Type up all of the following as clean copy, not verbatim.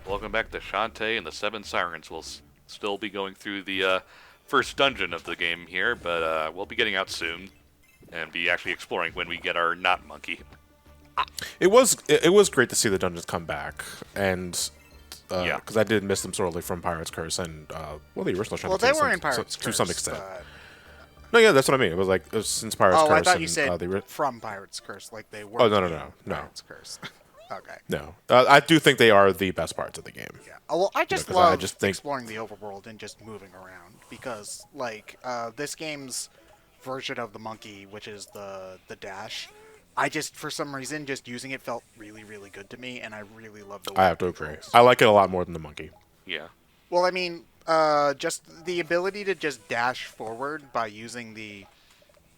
Welcome back to Shantae and the Seven Sirens. We'll still be going through the first dungeon of the game here, but we'll be getting out soon and be actually exploring when we get our not monkey. It was great to see the dungeons come back, and Yeah. because I did miss them sorely from Pirate's Curse and the original Shantae Well, they were in Pirate's Curse to some extent. but- No, yeah, that's what I mean. It was like since Pirate's Oh, Curse. I thought and, you said the from Pirate's Curse, like they were. Oh, no, in Pirate's Curse. Okay. no. I do think they are the best parts of the game. Yeah. Well, I just 'cause love I just think- exploring the overworld and just moving around because, like, this game's version of the monkey, which is the dash, I just for some reason just using it felt really really good to me, and I really love the way I have it to agree. controls. I like it a lot more than the monkey. Yeah. Well, I mean, just the ability to just dash forward by using the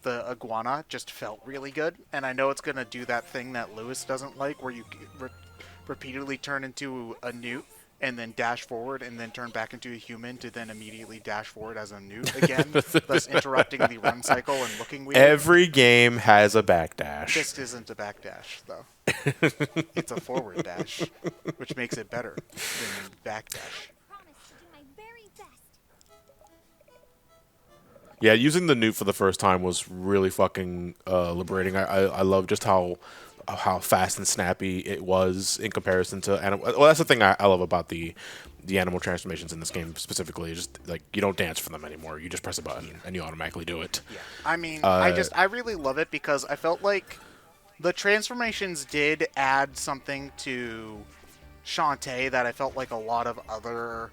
iguana just felt really good, and I know it's gonna do that thing that Lewis doesn't like, where you repeatedly turn into a newt and then dash forward and then turn back into a human to then immediately dash forward as a newt again, thus interrupting the run cycle and looking weird. Every game has a backdash. This isn't a backdash, though. It's a forward dash, which makes it better than backdash. Promise to do my very best. Yeah, using the newt for the first time was really fucking liberating. I love just how fast and snappy it was in comparison to animal. Well, that's the thing I love about the animal transformations in this game specifically. Just like you don't dance for them anymore. You just press a button and you automatically do it. Yeah, I mean, I really love it because I felt like the transformations did add something to Shantae that I felt like a lot of other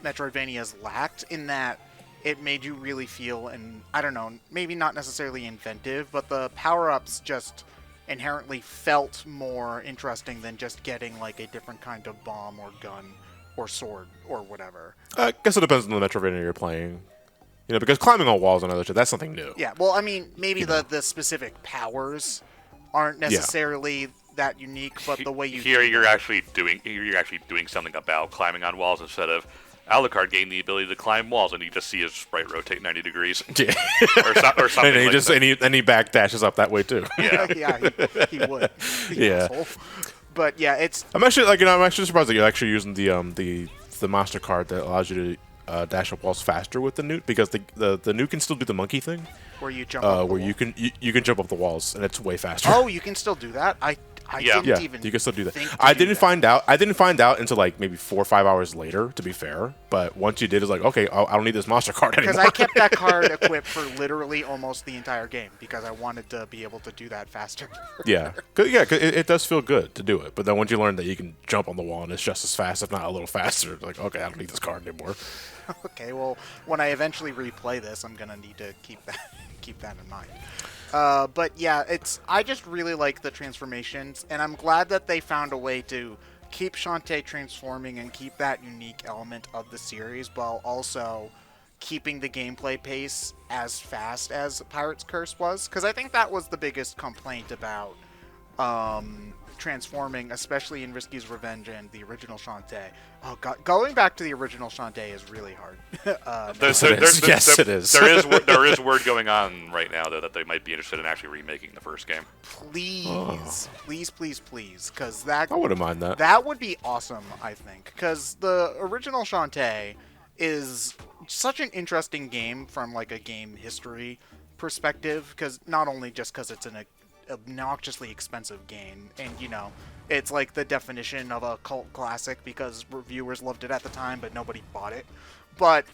Metroidvanias lacked, in that it made you really feel, and I don't know, maybe not necessarily inventive, but the power-ups just inherently felt more interesting than just getting like a different kind of bomb or gun or sword or whatever. I guess it depends on the Metrovania you're playing. You know, because climbing on walls and other shit, that's something new. Yeah, well, I mean, maybe the specific powers aren't necessarily that unique, but the way you Here do you're them- actually doing something about climbing on walls instead of Alucard gained the ability to climb walls, and you just see his sprite rotate 90 degrees Yeah. or something. and he like just that. and he backdashes up that way too. Yeah. yeah, he would. The Yeah. asshole. But yeah, it's I'm actually I'm actually surprised that you're actually using the monster card that allows you to dash up walls faster with the newt, because the newt can still do the monkey thing, where you jump up the where wall. you can jump up the walls and it's way faster. Oh, you can still do that? I Yeah. didn't yeah, even you can still do that. think to I do didn't that. find out. I didn't find out until like maybe 4 or 5 hours later, to be fair. But once you did, it's like, okay, I don't need this monster card anymore. Because I kept that card equipped for literally almost the entire game because I wanted to be able to do that faster. Yeah, 'Cause it does feel good to do it. But then once you learn that you can jump on the wall and it's just as fast, if not a little faster, it's like, okay, I don't need this card anymore. Okay, well, when I eventually replay this, I'm gonna need to keep that in mind. But yeah, I just really like the transformations, and I'm glad that they found a way to keep Shantae transforming and keep that unique element of the series, while also keeping the gameplay pace as fast as Pirate's Curse was. Because I think that was the biggest complaint about transforming, especially in Risky's Revenge and the original Shantae. Oh god, going back to the original Shantae is really hard. There's- it is. there's- Yes, it is. There is word going on right now though that they might be interested in actually remaking the first game. Please, because that I wouldn't mind that. that would be awesome. I think because the original Shantae is such an interesting game from like a game history perspective. Because not only just because it's an obnoxiously expensive game, and you know, it's like the definition of a cult classic because reviewers loved it at the time, but nobody bought it. But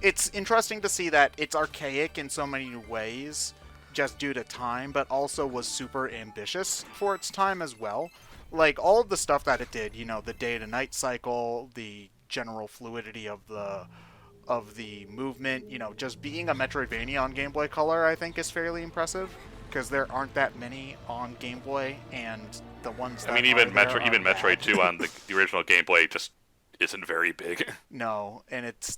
it's interesting to see that it's archaic in so many ways just due to time, but also was super ambitious for its time as well. Like all of the stuff that it did, you know, the day to night cycle, the general fluidity of the movement, you know, just being a Metroidvania on Game Boy Color, I think is fairly impressive because there aren't that many on Game Boy, and the ones that I mean, even are there Metro, are even bad. Metroid 2 on the original Game Boy just isn't very big. No, and it's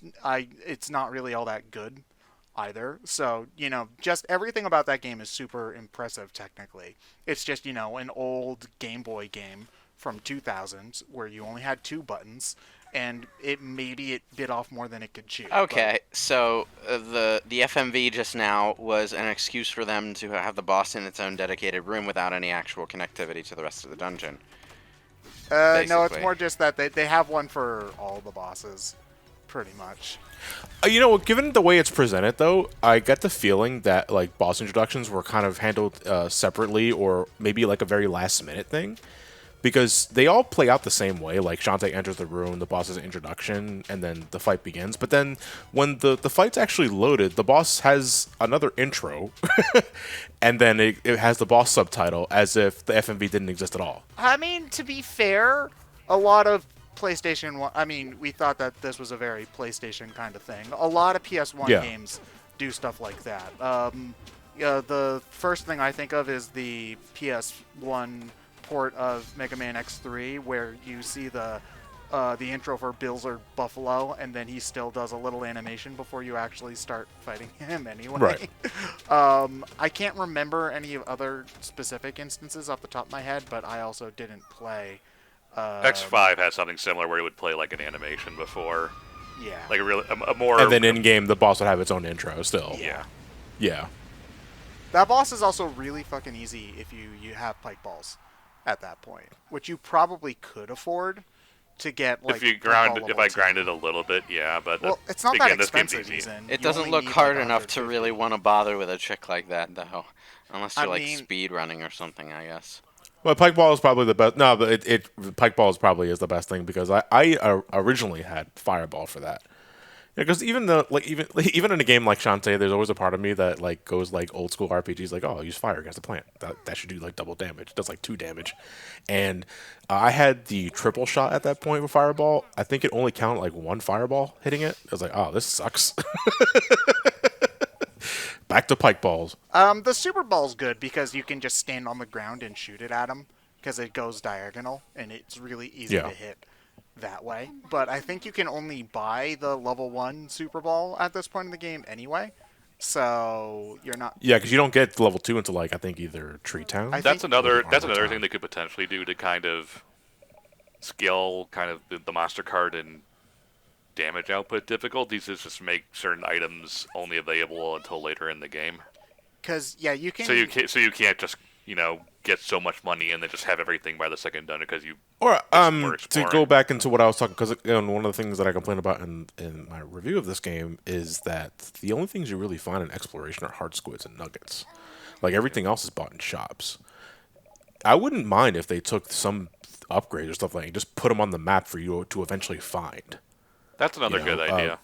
not really all that good either. So, you know, just everything about that game is super impressive technically. It's just, you know, an old Game Boy game from 2000 where you only had 2 buttons, and it bit off more than it could chew. Okay, so the FMV just now was an excuse for them to have the boss in its own dedicated room without any actual connectivity to the rest of the dungeon. No, it's basically. more just that they have one for all the bosses, pretty much. Given the way it's presented, though, I get the feeling that like boss introductions were kind of handled separately, or maybe like a very last minute thing, because they all play out the same way. Like Shantae enters the room, the boss's introduction, and then the fight begins. But then when the fight's actually loaded, the boss has another intro, and then it has the boss subtitle as if the FMV didn't exist at all. I mean, to be fair, a lot of PlayStation 1, I mean, we thought that this was a very PlayStation kind of thing. A lot of PS1 Yeah. games do stuff like that. The first thing I think of is the PS1 port of Mega Man X3, where you see the intro for Bills Buffalo, and then he still does a little animation before you actually start fighting him anyway. Right. I can't remember any other specific instances off the top of my head, but I also didn't play. X5 has something similar where it would play like an animation before, Yeah. like a more. And then in game, the boss would have its own intro still. Yeah. Yeah. That boss is also really fucking easy if you have pike balls at that point, which you probably could afford to get. Like, If you the grind, ball if I level grind 2. it a little bit, yeah, but Well, it's not again, that this game's expensive, easy. Ethan. It You doesn't only look need, hard like, enough to 150. really want to bother with a trick like that, though. Unless you're I like mean- speed running or something, I guess. Well, pike ball is probably the best. No, but pike ball is probably the best thing, because I originally had fireball for that. Because even even in a game like Shantae, there's always a part of me that like goes like old school RPGs, like, oh, use fire against a plant. That should do like double damage. It does like 2 damage, and I had the triple shot at that point with fireball. I think it only counted like 1 fireball hitting it. I was like, oh, this sucks. Back to pike balls. The Super Ball's good because you can just stand on the ground and shoot it at him because it goes diagonal and it's really easy Yeah. to hit that way. But I think you can only buy the level 1 Super Ball at this point in the game anyway. So you're not. Yeah, because you don't get level 2 until like I think either Tree Town. I That's think- another. Armor That's another Town. thing they could potentially do to kind of scale kind of the monster card and damage output difficulties is just make certain items only available until later in the game. Because, yeah, you can. So you can't just get so much money and then just have everything by the second dungeon because you. Or more to go exploring. back into what I was talking, because one of the things that I complained about in my review of this game is that the only things you really find in exploration are hard squids and nuggets. Like everything else is bought in shops. I wouldn't mind if they took some upgrades or stuff like that, just put them on the map for you to eventually find. That's another You good know, idea.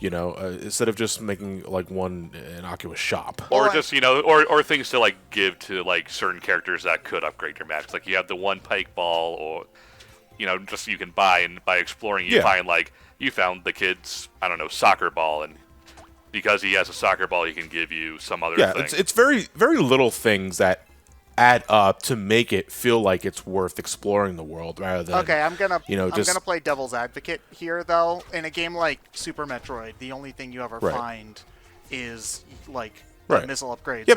Instead of just making like one innocuous shop. Or Well, just or things to like give to like certain characters that could upgrade your magic. Like you have the one pike ball, or just you can buy, and by exploring you Yeah. find like you found the kid's soccer ball, and because he has a soccer ball, he can give you some other Yeah, thing. it's very very little things that add up to make it feel like it's worth exploring the world rather than Okay, I'm gonna just play devil's advocate here though. In a game like Super Metroid, the only thing you ever Right. find is like Right. missile upgrades. Yeah,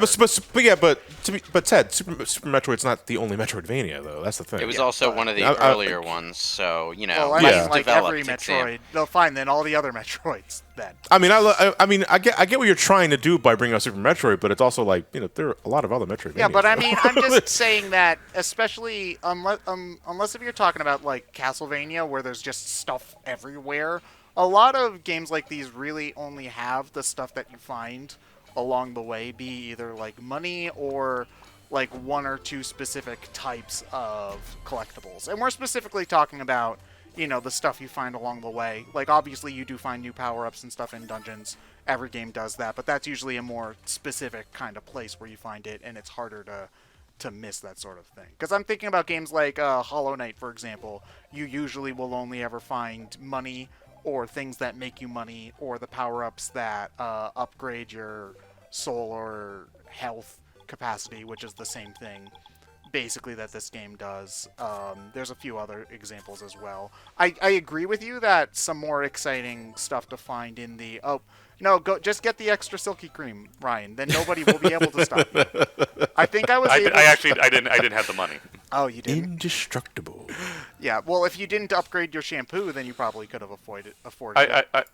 or- but Ted, Super Metroid's not the only Metroidvania though. That's the thing. It was also one of the I- earlier ones, so well, I Yeah. mean, like developed every example. Metroid, they'll find then all the other Metroids then. I get what you're trying to do by bringing up Super Metroid, but it's also like there are a lot of other Metroidvanias. Yeah, but I though. mean, I'm just saying that, especially unless if you're talking about like Castlevania, where there's just stuff everywhere. A lot of games like these really only have the stuff that you find along the way be either like money or like 1 or 2 specific types of collectibles. And we're specifically talking about the stuff you find along the way. Like, obviously, you do find new power-ups and stuff in dungeons. Every game does that, but that's usually a more specific kind of place where you find it, and it's harder to miss that sort of thing. Because I'm thinking about games like Hollow Knight, for example. You usually will only ever find money or things that make you money or the power-ups that upgrade your soul or health capacity, which is the same thing basically that this game does. There's a few other examples as well. I agree with you that some more exciting stuff to find in the just get the extra silky cream, Ryan. Then nobody will be able to stop you. I think I was able I didn't have the money. Oh, you didn't? Indestructible. Yeah. Well, if you didn't upgrade your shampoo, then you probably could have afforded it.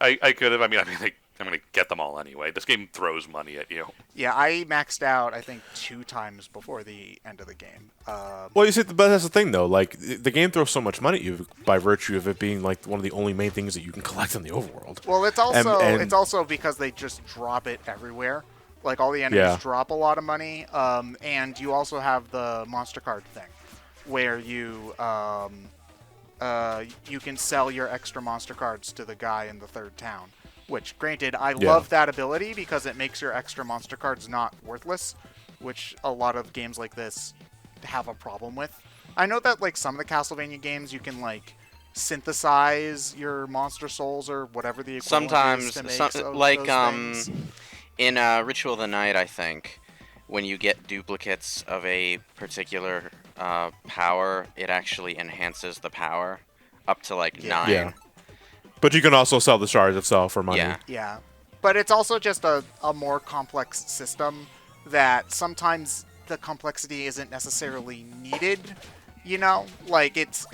I could have. I mean, like, I'm gonna get them all anyway. This game throws money at you. Yeah, I maxed out, I think, 2 times before the end of the game. Well, you see, but that's the thing, though. Like, the game throws so much money at you by virtue of it being like one of the only main things that you can collect in the overworld. Well, it's also And- it's also because they just drop it everywhere. Like all the enemies Yeah. drop a lot of money, and you also have the monster card thing, where you can sell your extra monster cards to the guy in the third town. Which, granted, I love that ability because it makes your extra monster cards not worthless, which a lot of games like this have a problem with. I know that like some of the Castlevania games you can like synthesize your monster souls or whatever the equivalent Sometimes, is to make like those things. in Ritual of the Night, I think, when you get duplicates of a particular power, it actually enhances the power up to like Yeah. 9. Yeah. But you can also sell the shards itself for money. Yeah. Yeah, but it's also just a more complex system that sometimes the complexity isn't necessarily needed. You know, like it's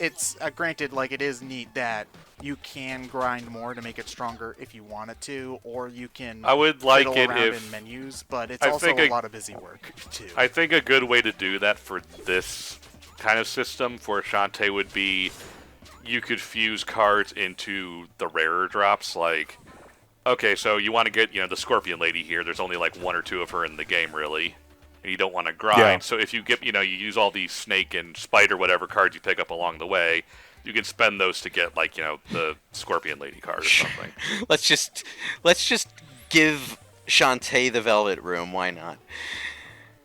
granted, like it is neat that you can grind more to make it stronger if you want it to, or you can I would like fiddle it around if in menus, but it's I also think a I- lot of busy work too. I think a good way to do that for this kind of system for Shantae would be you could fuse cards into the rarer drops. Like, okay, so you want to get the Scorpion Lady here. There's only like 1 or 2 of her in the game, really, and you don't want to grind. Yeah. So if you get you use all these snake and spider whatever cards you pick up along the way, you can spend those to get like the Scorpion Lady card or something. Let's just give Shantae the Velvet Room. Why not?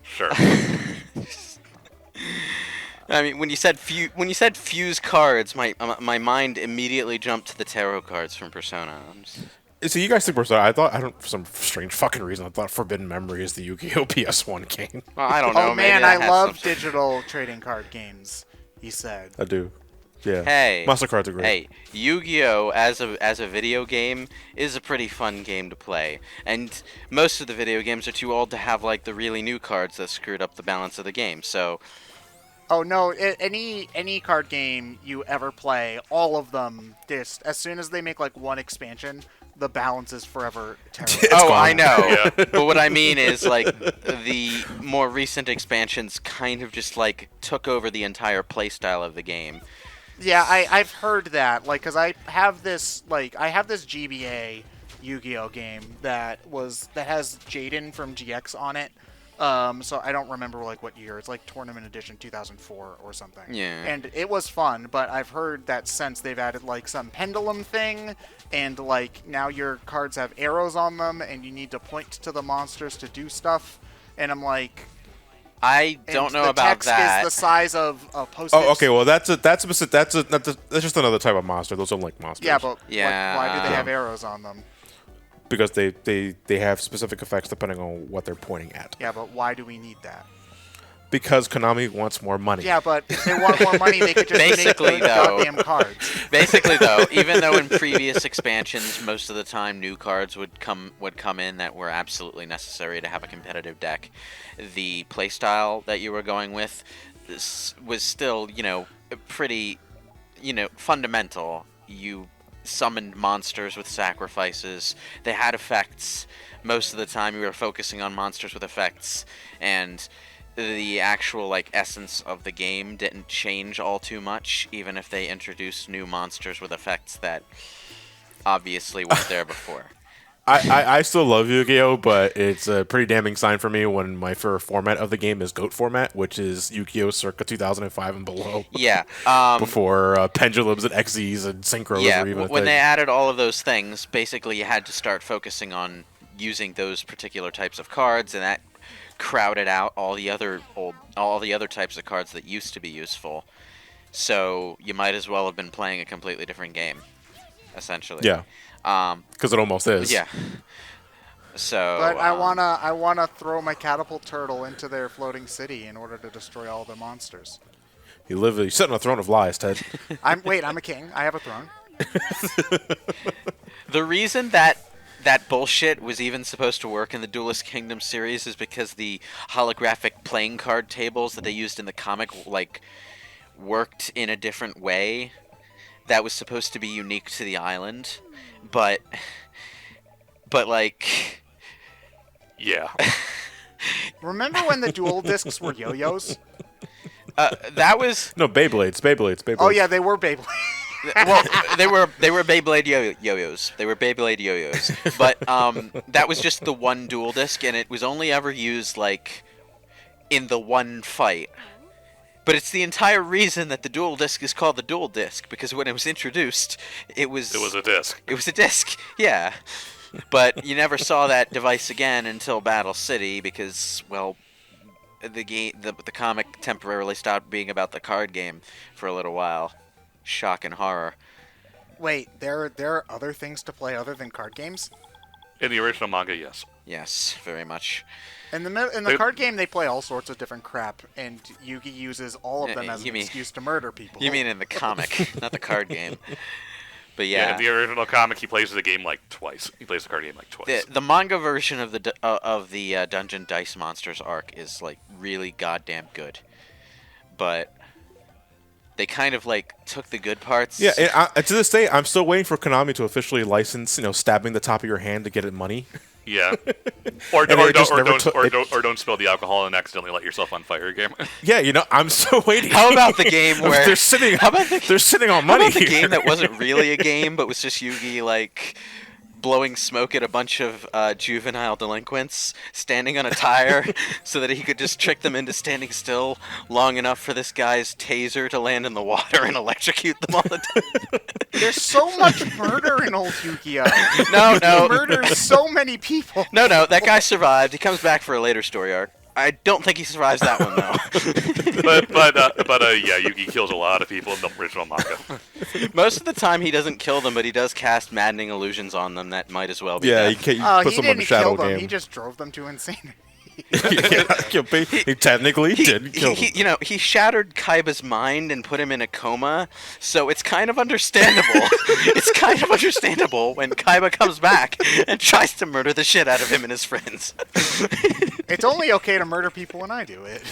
Sure. I mean, when you said fuse cards, my mind immediately jumped to the tarot cards from Persona. So you guys think Persona? For some strange fucking reason, I thought Forbidden Memory is the Yu-Gi-Oh! PS1 game. Well, I don't know. Oh maybe man, that I has love some- digital trading card games. He said. I do. Yeah. Hey, Monster cards are great. Hey, Yu-Gi-Oh! As a video game is a pretty fun game to play, and most of the video games are too old to have like the really new cards that screwed up the balance of the game. So Oh no! Any card game you ever play, all of them, just as soon as they make like one expansion, the balance is forever terrible. oh, I gone. know. Yeah. But what I mean is like the more recent expansions kind of just like took over the entire playstyle of the game. Yeah, I've heard that. Like, cause I have this GBA Yu-Gi-Oh game that has Jaden from GX on it. So I don't remember like what year. It's like Tournament Edition 2004 or something. Yeah. And it was fun, but I've heard that since they've added like some pendulum thing, and like now your cards have arrows on them, and you need to point to the monsters to do stuff. And I'm like, I and don't know the about text that. is the size of a Post-it. Oh, okay. Well, that's just another type of monster. Those are like monsters. Yeah, but Yeah. why do they have arrows on them? because they have specific effects depending on what they're pointing at. Yeah, but why do we need that? Because Konami wants more money. Yeah, but if they want more money, they could just Basically, make the though. goddamn cards. Basically, though, even though in previous expansions, most of the time new cards would come in that were absolutely necessary to have a competitive deck, the playstyle that you were going with was still, pretty, fundamental. You summoned monsters with sacrifices. They had effects. Most of the time, you were focusing on monsters with effects, and the actual essence of the game didn't change all too much, even if they introduced new monsters with effects that obviously weren't there before. I still love Yu-Gi-Oh, but it's a pretty damning sign for me when my favorite format of the game is GOAT format, which is Yu-Gi-Oh circa 2005 and below. Yeah. Before pendulums and XYs and synchros Yeah, were even a when thing. they added all of those things, basically you had to start focusing on using those particular types of cards, and that crowded out all the other types of cards that used to be useful. So you might as well have been playing a completely different game, essentially. Yeah, because it almost is. Yeah. So. But I wanna throw my catapult turtle into their floating city in order to destroy all the monsters. You sit on a throne of lies, Ted. I'm a king. I have a throne. The reason that that bullshit was even supposed to work in the Duelist Kingdom series is because the holographic playing card tables that they used in the comic like worked in a different way that was supposed to be unique to the island, but like Yeah. Remember when the dual discs were yo-yos? that was No, Beyblades. Oh yeah, they were Beyblade. well, they were Beyblade yo-yos. They were Beyblade yo-yos. But that was just the one dual disc, and it was only ever used like in the one fight. But it's the entire reason that the dual disc is called the dual disc, because when it was introduced, it was a disc. It was a disc, yeah. But you never saw that device again until Battle City, because well, the comic temporarily stopped being about the card game for a little while. Shock and horror. Wait, there are other things to play other than card games? In the original manga, yes. Yes, very much. In the card game, they play all sorts of different crap, and Yugi uses all of them as an excuse to murder people. You mean in the comic, not the card game. But Yeah, yeah, in the original comic, he plays the game like twice. He plays the card game like twice. the manga version of the Dungeon Dice Monsters arc is like really goddamn good, but they kind of like took the good parts. Yeah, to this day, I'm still waiting for Konami to officially license, stabbing the top of your hand to get it money. Yeah. Or And it just never took- don't spill the alcohol and accidentally light yourself on fire game. Yeah, I'm still waiting. How about the game where they're sitting? They're sitting on How money about the here. game that wasn't really a game, but was just Yugi like blowing smoke at a bunch of juvenile delinquents standing on a tire so that he could just trick them into standing still long enough for this guy's taser to land in the water and electrocute them all the time? There's so much murder in old Yu-Gi-Oh! No, He murders so many people. no, that guy survived. He comes back for a later story arc. I don't think he survives that one though. Yeah, Yugi kills a lot of people in the original manga. Most of the time he doesn't kill them, but he does cast maddening illusions on them that might as well be Yeah, death. you put He someone in didn't shadow kill them. game. He just drove them to insanity. He technically didn't kill them. He shattered Kaiba's mind and put him in a coma, so it's kind of understandable. It's kind of understandable when Kaiba comes back and tries to murder the shit out of him and his friends. It's only okay to murder people when I do it.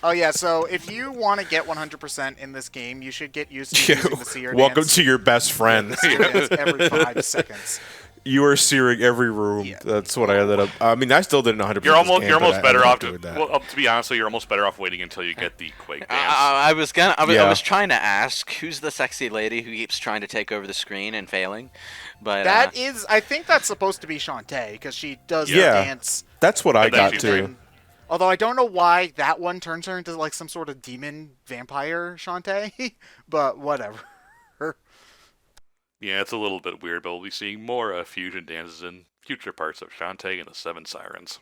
Oh yeah, so if you want to get 100% in this game, you should get used to using the seer Welcome dance. to your best friend. The seer dance every 5 seconds. You are searing every room. Yeah. That's what I ended up. I mean, I still didn't 100%. You're almost better off doing that. well, to be honest, you're almost better off waiting until you get the Quake dance. I was Yeah. trying to ask who's the sexy lady who keeps trying to take over the screen and failing, but That is, I think that's supposed to be Shantae, because she does the Yeah. dance. That's what I And then got she's too. great. Although I don't know why that one turns her into like some sort of demon vampire Shantae, but whatever. Yeah, it's a little bit weird, but we'll be seeing more fusion dances in future parts of Shantae and the Seven Sirens.